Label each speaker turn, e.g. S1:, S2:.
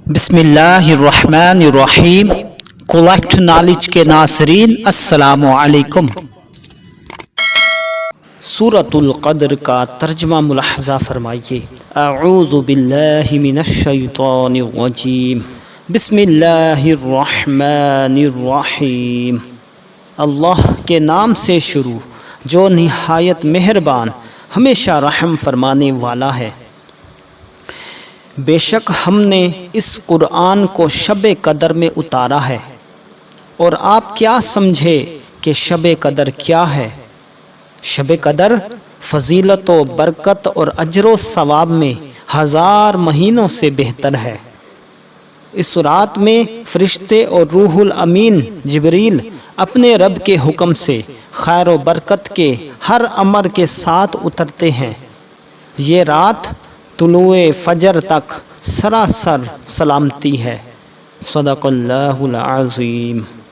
S1: بسم اللہ الرحمن الرحیم۔ کولیکٹ نالج کے ناظرین السلام علیکم۔ سورۃ القدر کا ترجمہ ملاحظہ فرمائیے۔ اعوذ باللہ من الشیطان الرجیم، بسم اللہ الرحمن الرحیم۔ اللہ کے نام سے شروع جو نہایت مہربان ہمیشہ رحم فرمانے والا ہے۔ بے شک ہم نے اس قرآن کو شب قدر میں اتارا ہے، اور آپ کیا سمجھے کہ شب قدر کیا ہے؟ شب قدر فضیلت و برکت اور اجر و ثواب میں 1000 مہینوں سے بہتر ہے۔ اس رات میں فرشتے اور روح الامین جبریل اپنے رب کے حکم سے خیر و برکت کے ہر امر کے ساتھ اترتے ہیں۔ یہ رات طلوع فجر تک سراسر سلامتی ہے۔ صدق اللہ العظیم۔